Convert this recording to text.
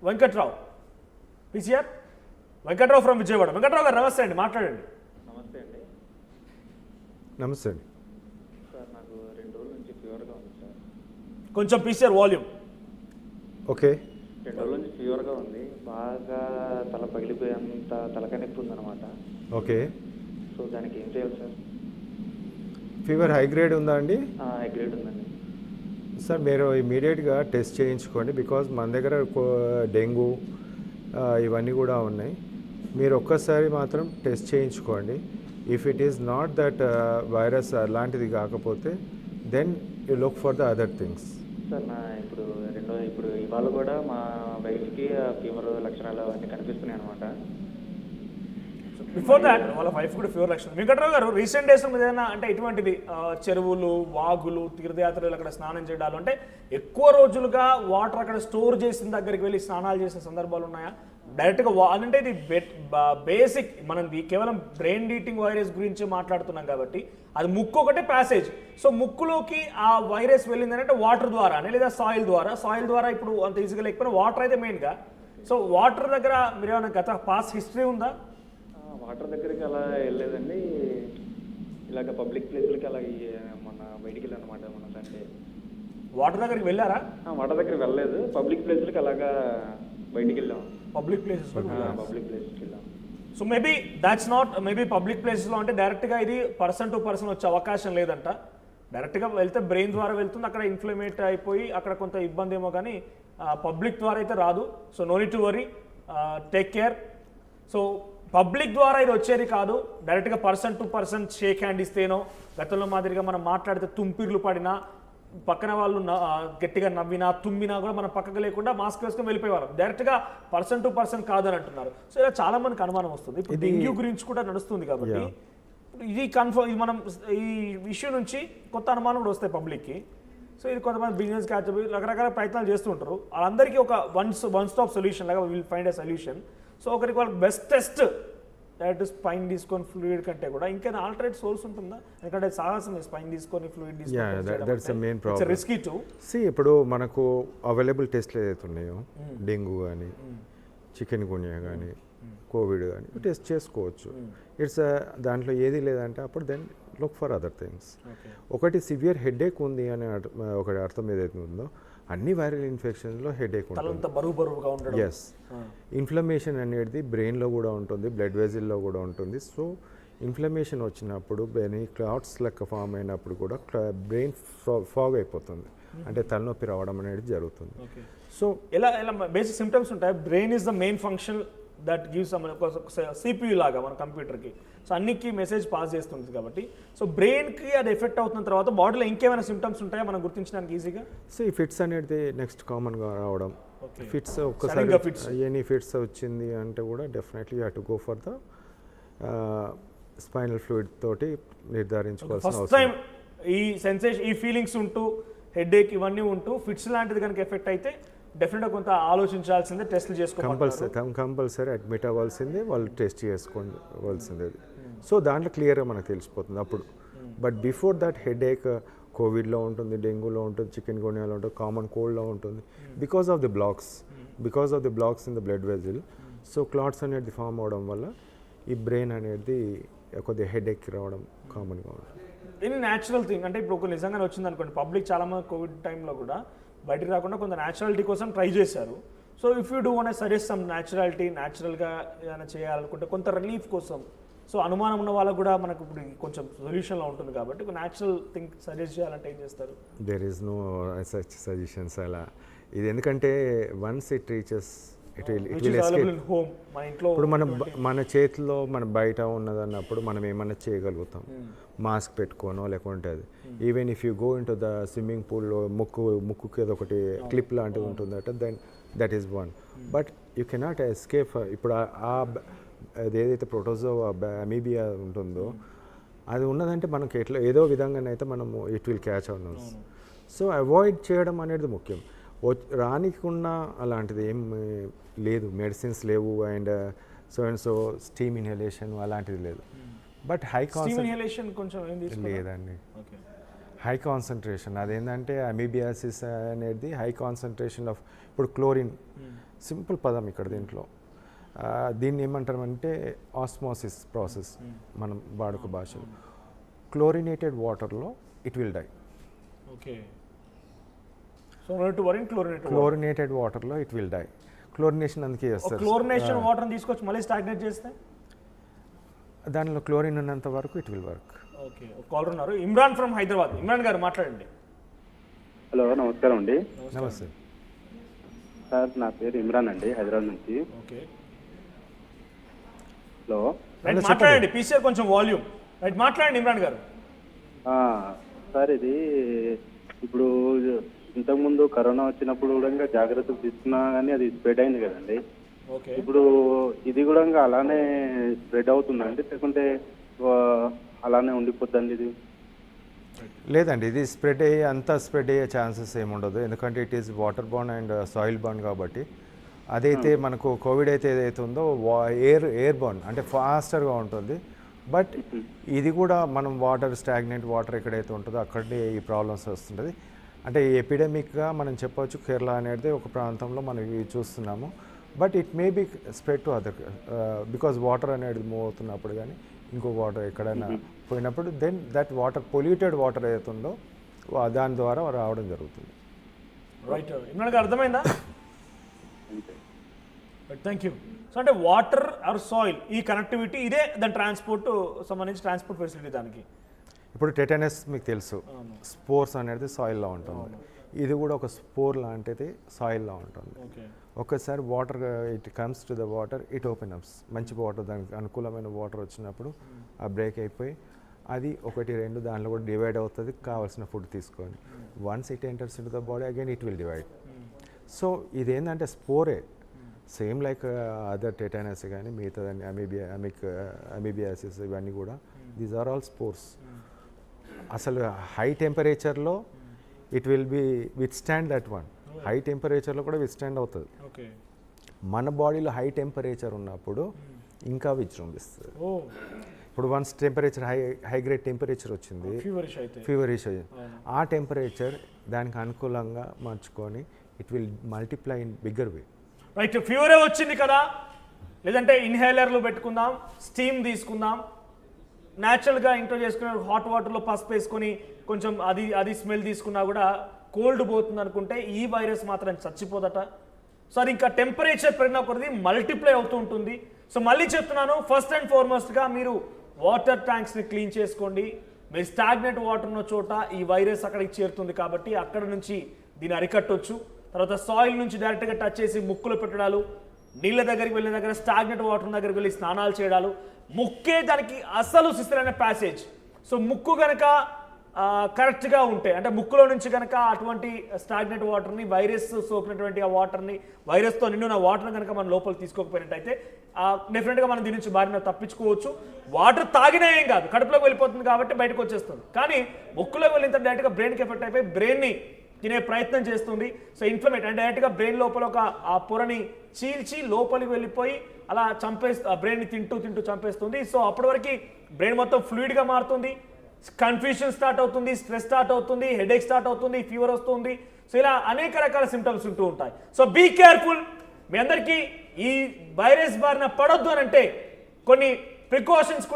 Venkatrao PCR Venkatrao from Vijayawada. Venkatrao garu నమస్తే అండి, మాట్లాడండి. నమస్తే అండి. నమస్తే అండి సార్ నాకు 2 రోజుల నుంచి ఫీవర్గా ఉంది సార్. కొంచెం పిసిఆర్ వాల్యూమ్. ఓకే. 2 రోజుల నుంచి ఫీవర్గా ఉంది, బాగా తల పగిలిపోయేంత తలకాయ నొప్పి ఉందన్నమాట. ఓకే. సో దానికి ఏం చేయాలి సార్? ఫీవర్ హై గ్రేడ్ ఉందా అండి? హై గ్రేడ్ ఉందండి సార్. మీరు ఇమీడియట్గా టెస్ట్ చేయించుకోండి, బికాజ్ మన దగ్గర డెంగ్యూ ఇవన్నీ కూడా ఉన్నాయి. మీరు ఒక్కసారి మాత్రం టెస్ట్ చేయించుకోండి. If it is not that virus అలాంటిది కాకపోతే then you look for the other things. Sir ఇప్పుడు ఇవాళ కూడా మా వైఫ్కి ఫీవర్ లక్షణాలు అన్నీ కనిపిస్తున్నాయి అనమాట. బిఫోర్ దాట్ వాళ్ళ వైఫ్ కూడా ఫీవర్ లక్షణం. వెంకట్రావు గారు రీసెంట్ డేస్ మీద ఏదైనా అంటే ఇటువంటిది చెరువులు, వాగులు, తీర్థయాత్రలు అక్కడ స్నానం చేయడాలు అంటే ఎక్కువ రోజులుగా వాటర్ అక్కడ స్టోర్ చేసిన దగ్గరికి వెళ్ళి స్నానాలు చేసిన సందర్భాలు ఉన్నాయా? డైరెక్ట్గా అంటే ఇది బేసిక్ మనం కేవలం బ్రెయిన్ ఈటింగ్ వైరస్ గురించి మాట్లాడుతున్నాం కాబట్టి అది ముక్కు ఒకటే ప్యాసేజ్. సో ముక్కులోకి ఆ వైరస్ వెళ్ళిందంటే వాటర్ ద్వారానే లేదా సాయిల్ ద్వారా ఇప్పుడు అంత ఈజీగా లేకపోయినా వాటర్ అయితే మెయిన్గా. సో వాటర్ దగ్గర మీరు ఏమైనా గత పాస్ట్ హిస్టరీ ఉందా? వాటర్ దగ్గరికి అలా వెళ్ళలేదండి, ఇలాగ పబ్లిక్ ప్లేసులకి అలా మన బయటికి వెళ్ళానమాట. మన సండే వాటర్ దగ్గరికి వెళ్ళారా? వాటర్ దగ్గరికి వెళ్ళలేదు, పబ్లిక్ ప్లేసులకి అలాగా బయటికి వెళ్ళాం. పబ్లిక్ ప్లేసెస్ పబ్లిక్ ప్లేసెస్కి వెళ్ళాం. సో మేబీ పబ్లిక్ ప్లేసెస్లో అంటే డైరెక్ట్గా ఇది పర్సన్ టు పర్సన్ వచ్చే అవకాశం లేదంట. డైరెక్ట్గా వెళ్తే బ్రెయిన్ ద్వారా వెళ్తుంది, అక్కడ ఇన్ఫ్లమేట్ అయిపోయి అక్కడ కొంత ఇబ్బంది ఏమో, కానీ పబ్లిక్ ద్వారా అయితే రాదు. So no need to worry, take care. So public ద్వారా ఇది వచ్చేది కాదు, డైరెక్ట్గా person to person shake hand ఇస్తేనో, గతంలో మాదిరిగా మనం మాట్లాడితే తుంపిర్లు పడినా, పక్కన వాళ్ళు గట్టిగా నవ్వినా తుమ్మినా కూడా మనం పక్కకు లేకుండా మాస్క్ వేసుకొని వెళ్ళిపోయేవారు. డైరెక్ట్గా పర్సన్ టు పర్సన్ కాదని అంటున్నారు. సో ఇలా చాలా మందికి అనుమానం వస్తుంది. ఇప్పుడు డెంగ్యూ గురించి కూడా నడుస్తుంది కాబట్టి ఇది కన్ఫర్మ్, ఇది మనం ఈ ఇష్యూ నుంచి కొత్త అనుమానం కూడా వస్తాయి పబ్లిక్కి. సో ఇది కొంతమంది బిజినెస్ క్యాచ్ రకరకాల ప్రయత్నాలు చేస్తూ ఉంటారు. వాళ్ళందరికీ ఒక వన్ స్టాప్ సొల్యూషన్ లాగా will find a solution. So ఒకరికి వాళ్ళకి బెస్టెస్ట్ డైరెక్ట్ స్పైన్ తీసుకొని ఫ్లూయిడ్ కంటే కూడా ఇంకా ఆల్టర్నేట్ సోర్స్ ఉంటుందా? ఎందుకంటే సాహసం స్పైన్ తీసుకొని ఫ్లూయిడ్ తీసుకొని రిస్కీ టు ఇప్పుడు మనకు అవైలబుల్ టెస్ట్లు ఏదైతే ఉన్నాయో, డెంగ్యూ కానీ, చికెన్ గున్యా కానీ, కోవిడ్ కానీ టెస్ట్ చేసుకోవచ్చు. దాంట్లో ఏది లేదంటే అప్పుడు then look for other things. ఒకటి సివియర్ హెడేక్ ఉంది అని ఒకటి అర్థం ఏదైతే ఉందో, అన్ని వైరల్ ఇన్ఫెక్షన్స్లో హెడేక్ ఉంటుంది. ఎస్, ఇన్ఫ్లమేషన్ అనేది బ్రెయిన్లో కూడా ఉంటుంది, బ్లడ్ వెజిల్లో కూడా ఉంటుంది. సో ఇన్ఫ్లమేషన్ వచ్చినప్పుడు క్లాట్స్ లెక్క ఫామ్ అయినప్పుడు కూడా బ్రెయిన్ ఫాగ్ అయిపోతుంది, అంటే తలనొప్పి రావడం అనేది జరుగుతుంది. సో ఎలా బేసిక్ సిమ్టమ్స్ ఉంటాయి. Brain is the main function that gives CPU లాగా మన కంప్యూటర్కి. సో అన్నికి మెసేజ్ పాస్ చేస్తుంది కాబట్టి సో బ్రెయిన్కి అది ఎఫెక్ట్ అవుతున్న తర్వాత బాడీలో ఇంకేమైనా సిమ్టమ్స్ ఉంటాయా మనం గుర్తించడానికి ఈజీగా? సో ఈ ఫిట్స్ అనేది నెక్స్ట్ కామన్గా రావడం. ఫిట్స్ ఒక్కసారి ఎనీ ఫిట్స్ వచ్చింది అంటే కూడా definitely you have to go for the spinal fluid తోటి నిర్ధారించుకోవాల్సిన అవసరం. ఈ సెన్సేషన్, ఈ ఫీలింగ్స్ ఉంటూ హెడేక్ ఇవన్నీ ఉంటూ ఫిట్స్ లాంటిది కనుక ఎఫెక్ట్ అయితే డెఫినెట్గా కొంత ఆలోచించాల్సిందే, టెస్ట్లు చేసుకోవాలి. కంపల్సరీ అడ్మిట్ అవ్వాల్సిందే, వాళ్ళు టెస్ట్ చేసుకోవాల్సిందే. సో దాంట్లో క్లియర్గా మనకు తెలిసిపోతుంది అప్పుడు. బట్ బిఫోర్ దట్ హెడేక్ కోవిడ్లో ఉంటుంది, డెంగ్యూలో ఉంటుంది, చికెన్ గున్యాలో ఉంటుంది, కామన్ కోల్డ్లో ఉంటుంది. Because of the blocks in the blood vessel. So clots అనేది ఫామ్ అవడం వల్ల ఈ బ్రెయిన్ అనేది కొద్దిగా హెడేక్ రావడం కామన్గా ఉంటుంది. ఇది న్యాచురల్ థింగ్. అంటే ఇప్పుడు ఒక నిజంగానే వచ్చింది అనుకోండి, పబ్లిక్ చాలామంది కోవిడ్ టైంలో కూడా బయటికి రాకుండా కొంత న్యాచురాలిటీ కోసం ట్రై చేశారు. So if you do want suggest some న్యాచురల్గా ఏదైనా చేయాలనుకుంటే కొంత రిలీఫ్ కోసం, సో అనుమానం ఉన్న వాళ్ళకు కూడా మనకు ఇప్పుడు కొంచెం సొల్యూషన్లో ఉంటుంది కాబట్టి ఒక న్యాచురల్ థింగ్ సజెస్ట్ చేయాలంటే ఏం చేస్తారు? There is no such suggestions అలా. ఇది ఎందుకంటే వన్స్ ఇట్ రీచెస్ ఇప్పుడు మన చేతిలో మన బయట ఉన్నదన్నప్పుడు మనం ఏమన్నా చేయగలుగుతాం, మాస్క్ పెట్టుకోనో లేకుంటే అది. Even if you go in to the swimming పూల్లో ముక్కుకి ఏదో ఒకటి క్లిప్ లాంటిది ఉంటుందట, then that is one. But you cannot escape. ఇప్పుడు ఏదైతే ప్రోటోజో అమీబియా ఉంటుందో అది ఉన్నదంటే మనకి ఏదో విధంగానైతే మనము it will catch our. So avoid చేయడం అనేది ముఖ్యం. రానికుండా అలాంటిది ఏం లేదు, మెడిసిన్స్ లేవు, అండ్ సో స్టీమ్ ఇన్హలేషన్ అలాంటిది లేదు. బట్ హై కాన్సంట్రేషన్ కొంచెం లేదండి, హై కాన్సన్ట్రేషన్ అదేంటంటే అమీబియాసిస్ అనేది హై కాన్సన్ట్రేషన్ ఆఫ్ ఇప్పుడు సింపుల్ పదం ఇక్కడ దీంట్లో. దీన్ని ఏమంటారంటే ఆస్మోసిస్ ప్రాసెస్ మనం వాడుక భాషలో. క్లోరినేటెడ్ వాటర్లో it will die. Okay, so no to worry chlorinated వాటర్లో ఇట్ విల్ డై. క్లోరినేషన్ అందుకే చేస్తారు. క్లోరినేషన్ వాటర్ తీసుకొచ్చి మళ్ళీ స్టాగ్నేట్ చేస్తే దానిలో క్లోరిన్ ఉన్నంత వరకు ఇట్ విల్ వర్క్. ఓకే, ఒక కాలర్ ఉన్నారు, ఇమ్రాన్ ఫ్రమ్ హైదరాబాద్. ఇమ్రాన్ గారు మాట్లాడండి. హలో, నమస్కారం అండి. నమస్తే సార్, నా పేరు ఇమ్రాన్ అండి, హైదరాబాద్ నుంచి. ఓకే, హలో, రైట్ మాట్లాడండి. పీసీఆర్ కొంచెం వాల్యూమ్. రైట్ మాట్లాడండి ఇమ్రాన్ గారు. సార్ ఇది ఇప్పుడు ఇంతకుముందు కరోనా వచ్చినప్పుడు కూడా ఇంకా జాగ్రత్తలు తీసుకున్నా కానీ అది స్ప్రెడ్ అయింది కదండి. ఓకే, ఇప్పుడు ఇది కూడా ఇంకా అలానే స్ప్రెడ్ అవుతుందండి, లేకుంటే అలానే ఉండిపోద్దండి ఇది? లేదండి, ఇది స్ప్రెడ్ అయ్యే స్ప్రెడ్ అయ్యే ఛాన్సెస్ ఏముండదు. ఎందుకంటే it is water born and soil born కాబట్టి. అదైతే మనకు కోవిడ్ అయితే ఏదైతే ఉందో ఎయిర్ బార్న్ అంటే ఫాస్టర్గా ఉంటుంది. బట్ ఇది కూడా మనం స్టాగ్నెంట్ వాటర్ ఎక్కడైతే ఉంటుందో అక్కడే ఈ ప్రాబ్లమ్స్ వస్తుంటుంది. అంటే ఎపిడమిక్గా మనం చెప్పవచ్చు కేరళ అనేది ఒక ప్రాంతంలో మనం ఇవి చూస్తున్నాము. But it may be spread to other because water అనేది మూవ్ అవుతున్నప్పుడు కానీ ఇంకో వాటర్ ఎక్కడైనా పోయినప్పుడు then that water polluted water ఏదైతే ఉందో దాని ద్వారా రావడం జరుగుతుంది. రైట్, ఇమ్రాన్ గారు అర్థమైందా? Thank you. సో అంటే వాటర్ ఆర్ సాయిల్ ఈ కనెక్టివిటీ ఇదే దాని ట్రాన్స్పోర్ట్ సంబంధించి ట్రాన్స్పోర్ట్ ఫెసిలిటీ దానికి. ఇప్పుడు టెటనస్ మీకు తెలుసు, స్పోర్స్ అనేది సాయిల్లో ఉంటుంది. ఇది కూడా ఒక స్పోర్ లాంటిది సాయిల్లో ఉంటుంది. ఒక్కసారి water it comes to the water, it open ups. మంచి వాటర్, దానికి అనుకూలమైన వాటర్ వచ్చినప్పుడు ఆ బ్రేక్ అయిపోయి అది 1-2 దానిలో కూడా డివైడ్ అవుతుంది కావాల్సిన ఫుడ్ తీసుకొని. Once it enters in to the body again it will divide. So ఇదేంటంటే స్పోరే, సేమ్ లైక్ అదర్ టెటనస్ కానీ మిగతాదని అమీబియాసిస్ ఇవన్నీ కూడా దీస్ ఆర్ ఆల్ స్పోర్స్. అసలు హై టెంపరేచర్లో it will be withstand that one. High టెంపరేచర్లో కూడా విత్ స్టాండ్ అవుతుంది. మన బాడీలో హై టెంపరేచర్ ఉన్నప్పుడు ఇంకా విజృంభిస్తుంది. ఇప్పుడు once temperature high grade temperature వచ్చింది, ఫీవరిష్ ఆ టెంపరేచర్ దానికి అనుకూలంగా మార్చుకొని it will multiply in bigger way. Right, ఫీవరే వచ్చింది కదా, లేదంటే ఇన్హేలర్లు పెట్టుకుందాం, స్టీమ్ తీసుకుందాం, న్యాచురల్గా ఇంట్లో చేసుకునే హాట్ వాటర్లో పసుపు వేసుకొని కొంచెం అది స్మెల్ తీసుకున్నా కూడా కోల్డ్ పోతుంది అనుకుంటే ఈ వైరస్ మాత్రం చచ్చిపోదట. సో అది ఇంకా టెంపరేచర్ పెరిగిన కొద్దీ మల్టిప్లై అవుతూ ఉంటుంది. సో మళ్ళీ చెప్తున్నాను, ఫస్ట్ అండ్ ఫార్మోస్ట్గా మీరు వాటర్ ట్యాంక్స్ని క్లీన్ చేసుకోండి. మీరు స్టాగ్నెంట్ వాటర్ ఉన్న చోట ఈ వైరస్ అక్కడికి చేరుతుంది కాబట్టి అక్కడ నుంచి దీన్ని అరికట్టొచ్చు. తర్వాత సాయిల్ నుంచి డైరెక్ట్గా టచ్ చేసి ముక్కులో పెట్టడాలు, నీళ్ళ దగ్గరికి వెళ్ళిన దగ్గర స్టాగ్నెంట్ వాటర్ దగ్గరికి వెళ్ళి స్నానాలు చేయడాలు, ముక్కే దానికి అసలు సిస్టరైన ప్యాసేజ్. సో ముక్కు కనుక కరెక్ట్గా ఉంటే, అంటే ముక్కులో నుంచి కనుక అటువంటి స్టాగ్నెంట్ వాటర్ని, వైరస్ సోకినటువంటి ఆ వాటర్ని, వైరస్తో నిండిన వాటర్ని కనుక మనం లోపల తీసుకోకపోయినట్టయితే డెఫినెట్గా మనం దీని నుంచి బారిన తప్పించుకోవచ్చు. వాటర్ తాగినా ఏం కాదు, కడుపులోకి వెళ్ళిపోతుంది కాబట్టి బయటకు వచ్చేస్తుంది. కానీ ముక్కులోకి వెళ్ళిన డైరెక్ట్గా బ్రెయిన్కి ఎఫెక్ట్ అయిపోయి బ్రెయిన్ని తినే ప్రయత్నం చేస్తుంది. సో ఇన్ఫ్లమేట్ అంటే డైరెక్ట్గా బ్రెయిన్ లోపల ఒక ఆ పొరని చీల్చి లోపలికి వెళ్ళిపోయి అలా బ్రెయిన్ని తింటూ చంపేస్తుంది. సో అప్పటి వరకు బ్రెయిన్ మొత్తం ఫ్లూయిడ్గా మారుతుంది, కన్ఫ్యూషన్ స్టార్ట్ అవుతుంది, స్ట్రెస్ స్టార్ట్ అవుతుంది, హెడేక్ స్టార్ట్ అవుతుంది, ఫీవర్ వస్తుంది. సో ఇలా అనేక రకాల సిమ్టమ్స్ ఉంటూ ఉంటాయి. So be careful. మీ అందరికీ ఈ వైరస్ బారిన పడొద్దు అని అంటే కొన్ని ప్రికాషన్స్